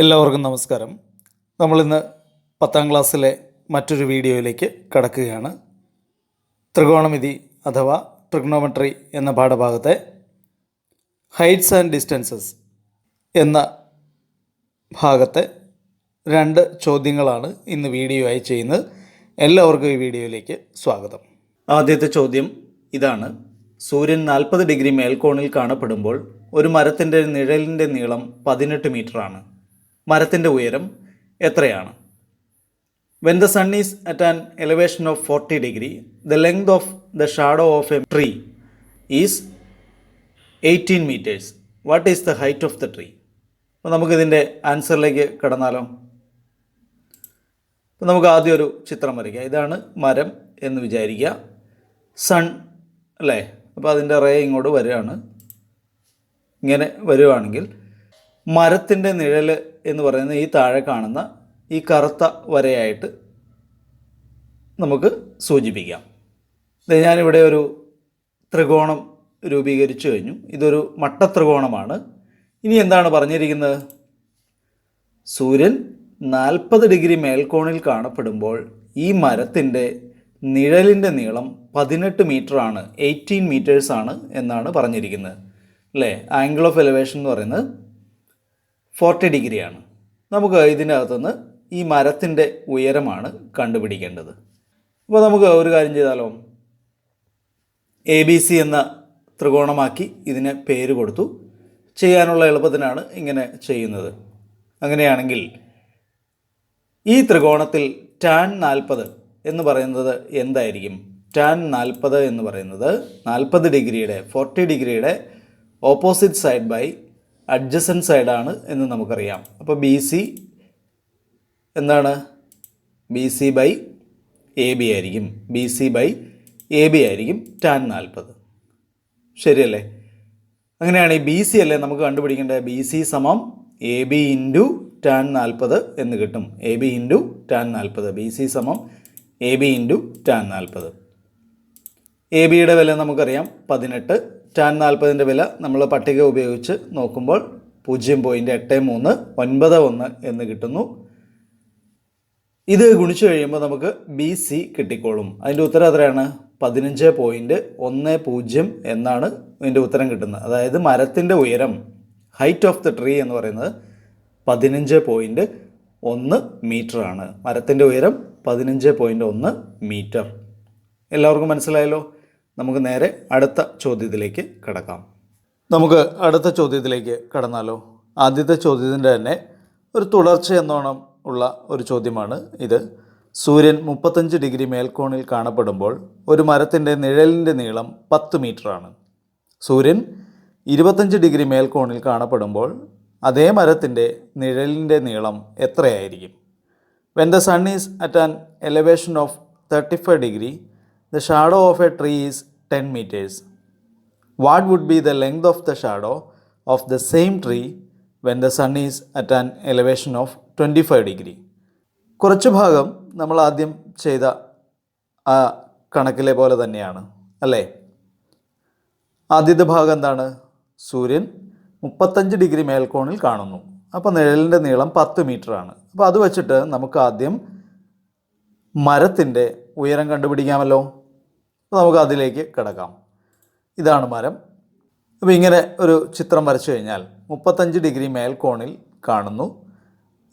എല്ലാവർക്കും നമസ്കാരം. നമ്മളിന്ന് 10ാം ക്ലാസ്സിലെ മറ്റൊരു വീഡിയോയിലേക്ക് കടക്കുകയാണ്. ത്രികോണമിതി അഥവാ ട്രിഗ്നോമെട്രി എന്ന പാഠഭാഗത്തെ ഹൈറ്റ്സ് ആൻഡ് ഡിസ്റ്റൻസസ് എന്ന ഭാഗത്തെ 2 ചോദ്യങ്ങളാണ് ഇന്ന് വീഡിയോ ആയി ചെയ്യുന്നത്. എല്ലാവർക്കും ഈ വീഡിയോയിലേക്ക് സ്വാഗതം. ആദ്യത്തെ ചോദ്യം ഇതാണ്. സൂര്യൻ 40 ഡിഗ്രി മേൽക്കോണിൽ കാണപ്പെടുമ്പോൾ ഒരു മരത്തിൻ്റെ നിഴലിൻ്റെ നീളം 18 മീറ്ററാണ്. മരത്തിൻ്റെ ഉയരം എത്രയാണ്? When the sun is at an elevation of 40 degree, the length of the shadow of a tree is 18 meters. What is the height of the tree? അപ്പോൾ നമുക്കിതിൻ്റെ ആൻസറിലേക്ക് കടന്നാലോ? അപ്പോൾ നമുക്ക് ആദ്യം ഒരു ചിത്രം വരയ്ക്കാം. ഇതാണ് മരം എന്ന് വിചാരിക്കുക. സൺ അല്ലേ? അപ്പോൾ അതിൻ്റെ റേ ഇങ്ങോട്ട് വരികയാണ്. ഇങ്ങനെ വരുവാണെങ്കിൽ മരത്തിൻ്റെ നിഴൽ എന്ന് പറയുന്നത് ഈ താഴെ കാണുന്ന ഈ കറുത്ത വരയായിട്ട് നമുക്ക് സൂചിപ്പിക്കാം. ഞാനിവിടെ ഒരു ത്രികോണം രൂപീകരിച്ചു കഴിഞ്ഞു. ഇതൊരു മട്ടത്രികോണമാണ്. ഇനി എന്താണ് പറഞ്ഞിരിക്കുന്നത്? സൂര്യൻ 40 ഡിഗ്രി മേൽക്കോണിൽ കാണപ്പെടുമ്പോൾ ഈ മരത്തിൻ്റെ നിഴലിൻ്റെ നീളം 18 മീറ്ററാണ്, 18 മീറ്റേഴ്സാണ് എന്നാണ് പറഞ്ഞിരിക്കുന്നത് അല്ലേ? ആംഗിൾ ഓഫ് എലിവേഷൻ എന്ന് പറയുന്നത് 40 ഡിഗ്രിയാണ്. നമുക്ക് ഇതിനകത്തുനിന്ന് ഈ മരത്തിൻ്റെ ഉയരമാണ് കണ്ടുപിടിക്കേണ്ടത്. അപ്പോൾ നമുക്ക് ഒരു കാര്യം ചെയ്താലോ? ABC എന്ന ത്രികോണമാക്കി ഇതിന് പേര് കൊടുത്തു. ചെയ്യാനുള്ള എളുപ്പത്തിനാണ് ഇങ്ങനെ ചെയ്യുന്നത്. അങ്ങനെയാണെങ്കിൽ ഈ ത്രികോണത്തിൽ tan 40 എന്ന് പറയുന്നത് എന്തായിരിക്കും? tan 40 എന്ന് പറയുന്നത് 40 ഡിഗ്രിയുടെ 40 ഡിഗ്രിയുടെ ഓപ്പോസിറ്റ് സൈഡ് ബൈ അഡ്ജസൻറ്റ് സൈഡാണ് എന്ന് നമുക്കറിയാം. അപ്പോൾ BC എന്താണ്? BC ബൈ AB ആയിരിക്കും. BC ബൈ AB ആയിരിക്കും tan 40. ശരിയല്ലേ? അങ്ങനെയാണ് ഈ BC അല്ലേ നമുക്ക് കണ്ടുപിടിക്കേണ്ടത്. BC സമം AB ഇൻറ്റു tan 40 എന്ന് കിട്ടും. AB into tan 40. BC സമം AB ഇൻറ്റു tan 40. ABയുടെ വില നമുക്കറിയാം 18. tan 40ൻ്റെ വില നമ്മൾ പട്ടിക ഉപയോഗിച്ച് നോക്കുമ്പോൾ 0.8391 എന്ന് കിട്ടുന്നു. ഇത് ഗുണിച്ചു കഴിയുമ്പോൾ നമുക്ക് BC കിട്ടിക്കോളും. അതിൻ്റെ ഉത്തരം എത്രയാണ്? 15.10 എന്നാണ് ഇതിൻ്റെ ഉത്തരം കിട്ടുന്നത്. അതായത് മരത്തിൻ്റെ ഉയരം, ഹൈറ്റ് ഓഫ് ദ ട്രീ എന്ന് പറയുന്നത് 15.1 മീറ്ററാണ്. മരത്തിൻ്റെ ഉയരം 15.1 മീറ്റർ. എല്ലാവർക്കും മനസ്സിലായല്ലോ? നമുക്ക് നേരെ അടുത്ത ചോദ്യത്തിലേക്ക് കടക്കാം. നമുക്ക് അടുത്ത ചോദ്യത്തിലേക്ക് കടന്നാലോ? ആദ്യത്തെ ചോദ്യത്തിൻ്റെ തന്നെ ഒരു തുടർച്ച എന്നോണം ഉള്ള ഒരു ചോദ്യമാണ് ഇത്. സൂര്യൻ 35 ഡിഗ്രി മേൽക്കോണിൽ കാണപ്പെടുമ്പോൾ ഒരു മരത്തിൻ്റെ നിഴലിൻ്റെ നീളം 10 മീറ്ററാണ്. സൂര്യൻ 25 ഡിഗ്രി മേൽക്കോണിൽ കാണപ്പെടുമ്പോൾ അതേ മരത്തിൻ്റെ നിഴലിൻ്റെ നീളം എത്രയായിരിക്കും? When the sun is at an elevation of 35 degree, the shadow of a tree is 10 meters. What would be the length of the shadow of the same tree when the sun is at an elevation of 25 degree? കുറച്ച് ഭാഗം നമ്മൾ ആദ്യം ചെയ്ത ആ കണക്കിലെ പോലെ തന്നെയാണ് അല്ലേ? ആദ്യത്തെ ഭാഗം എന്താണ്? സൂര്യൻ 35 ഡിഗ്രി മേൽക്കോണിൽ കാണുന്നു. അപ്പോൾ നിഴലിൻ്റെ നീളം 10 മീറ്ററാണ്. അപ്പോൾ അത് വെച്ചിട്ട് നമുക്ക് ആദ്യം മരത്തിൻ്റെ ഉയരം കണ്ടുപിടിക്കാമല്ലോ. അപ്പോൾ നമുക്ക് അതിലേക്ക് കിടക്കാം. ഇതാണ് മരം. അപ്പോൾ ഇങ്ങനെ ഒരു ചിത്രം വരച്ചു കഴിഞ്ഞാൽ 35 ഡിഗ്രി മേൽക്കോണിൽ കാണുന്നു.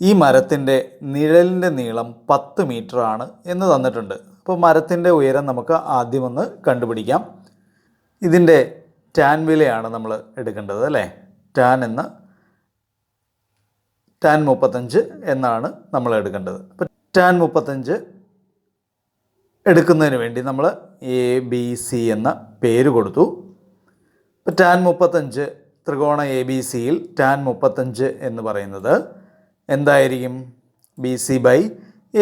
ഈ മരത്തിൻ്റെ നിഴലിൻ്റെ നീളം 10 മീറ്ററാണ് എന്ന് തന്നിട്ടുണ്ട്. അപ്പോൾ മരത്തിൻ്റെ ഉയരം നമുക്ക് ആദ്യം ഒന്ന് കണ്ടുപിടിക്കാം. ഇതിൻ്റെ ടാൻ വിലയാണ് നമ്മൾ എടുക്കേണ്ടത് അല്ലേ? tan 35 എന്നാണ് നമ്മൾ എടുക്കേണ്ടത്. അപ്പോൾ tan 35 എടുക്കുന്നതിന് വേണ്ടി നമ്മൾ ABC എന്ന പേര് കൊടുത്തു. ഇപ്പോൾ tan 35 ത്രികോണ ABCയിൽ tan 35 എന്ന് പറയുന്നത് എന്തായിരിക്കും? BC ബൈ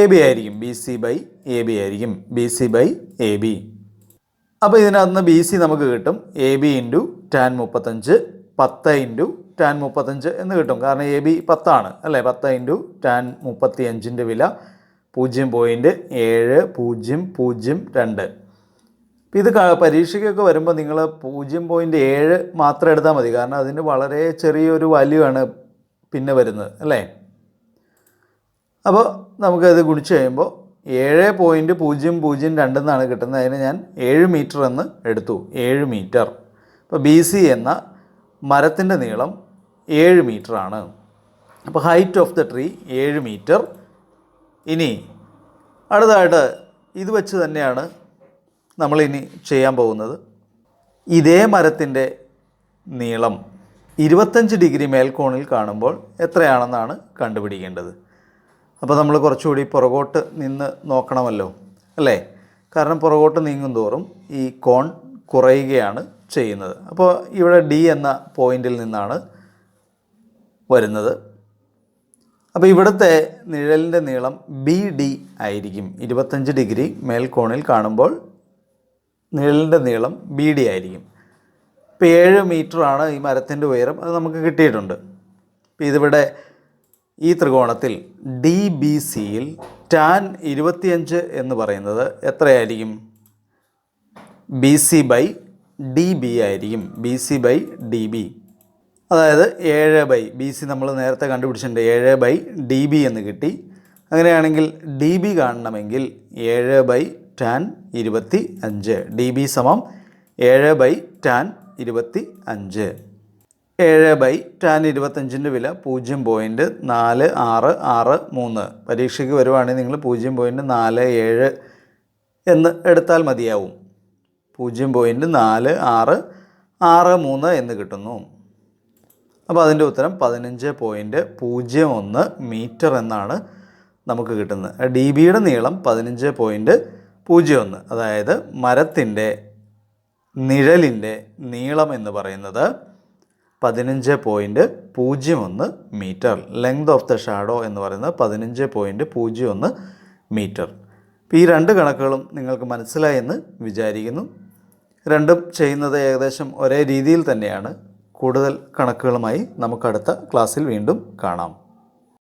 AB ആയിരിക്കും. BC ബൈ AB ആയിരിക്കും. BC by AB. അപ്പോൾ ഇതിനകത്ത് BC നമുക്ക് കിട്ടും AB into tan 35 10 into tan 35 എന്ന് കിട്ടും. കാരണം AB 10 ആണ് അല്ലേ? 10 ഇൻറ്റു tan 35ൻ്റെ വില 0.7002. ഇത് പരീക്ഷയ്ക്കൊക്കെ വരുമ്പോൾ നിങ്ങൾ 0.7 മാത്രം എടുത്താൽ മതി. കാരണം അതിന് വളരെ ചെറിയൊരു വാല്യൂ ആണ് പിന്നെ വരുന്നത് അല്ലേ? അപ്പോൾ നമുക്കത് ഗുണിച്ച് കഴിയുമ്പോൾ 7.002 എന്നാണ് കിട്ടുന്നത്. അതിന് ഞാൻ 7 മീറ്റർ എന്ന് എടുത്തു. 7 മീറ്റർ. അപ്പോൾ ബി സി എന്ന മരത്തിൻ്റെ നീളം 7 മീറ്ററാണ്. അപ്പോൾ height of the tree 7 metre. ഇനി അടുത്തതായിട്ട് ഇത് വെച്ച് തന്നെയാണ് നമ്മളിനി ചെയ്യാൻ പോകുന്നത്. ഇതേ മരത്തിൻ്റെ നീളം 25 ഡിഗ്രി മേൽക്കോണിൽ കാണുമ്പോൾ എത്രയാണെന്നാണ് കണ്ടുപിടിക്കേണ്ടത്. അപ്പോൾ നമ്മൾ കുറച്ചുകൂടി പുറകോട്ട് നിന്ന് നോക്കണമല്ലോ അല്ലേ? കാരണം പുറകോട്ട് നീങ്ങും തോറും ഈ കോൺ കുറയുകയാണ് ചെയ്യുന്നത്. അപ്പോൾ ഇവിടെ ഡി എന്ന പോയിന്റിൽ നിന്നാണ് വരുന്നത്. അപ്പോൾ ഇവിടുത്തെ നിഴലിൻ്റെ നീളം ബി ഡി ആയിരിക്കും. 25 ഡിഗ്രി മേൽക്കോണിൽ കാണുമ്പോൾ നിഴലിൻ്റെ നീളം ബി ഡി ആയിരിക്കും. ഇപ്പോൾ 7 മീറ്ററാണ് ഈ മരത്തിൻ്റെ ഉയരം. അത് നമുക്ക് കിട്ടിയിട്ടുണ്ട്. അപ്പോൾ ഇതിവിടെ ഈ ത്രികോണത്തിൽ ഡി ബി സിയിൽ ടാൻ 25 എന്ന് പറയുന്നത് എത്രയായിരിക്കും? B C by D B ആയിരിക്കും. B C by D B, അതായത് 7 ബൈ ബി സി നമ്മൾ നേരത്തെ കണ്ടുപിടിച്ചിട്ടുണ്ട്. 7 ബൈ ഡി ബി എന്ന് കിട്ടി. അങ്ങനെയാണെങ്കിൽ ഡി ബി കാണണമെങ്കിൽ 7 ബൈ ടാൻ 25. ഡി ബി സമം 7 ബൈ ടാൻ 25. 7 ബൈ ടാൻ 25ൻ്റെ വില 0.4663. പരീക്ഷയ്ക്ക് വരുവാണെങ്കിൽ നിങ്ങൾ 0.47 എന്ന് എടുത്താൽ മതിയാവും. 0.4663 എന്ന് കിട്ടുന്നു. അപ്പോൾ അതിൻ്റെ ഉത്തരം 15.01 മീറ്റർ എന്നാണ് നമുക്ക് കിട്ടുന്നത്. ഡി ബിയുടെ നീളം 15.01. അതായത് മരത്തിൻ്റെ നിഴലിൻ്റെ നീളം എന്ന് പറയുന്നത് 15.01 metre. Length of the shadow എന്ന് പറയുന്നത് 15.01 മീറ്റർ. ഇപ്പോൾ ഈ രണ്ട് കണക്കുകളും നിങ്ങൾക്ക് മനസ്സിലായി എന്ന് വിചാരിക്കുന്നു. രണ്ടും ചെയ്യുന്നത് ഏകദേശം ഒരേ രീതിയിൽ തന്നെയാണ്. കൂടുതൽ കണക്കുകളുമായി നമുക്ക് അടുത്ത ക്ലാസ്സിൽ വീണ്ടും കാണാം.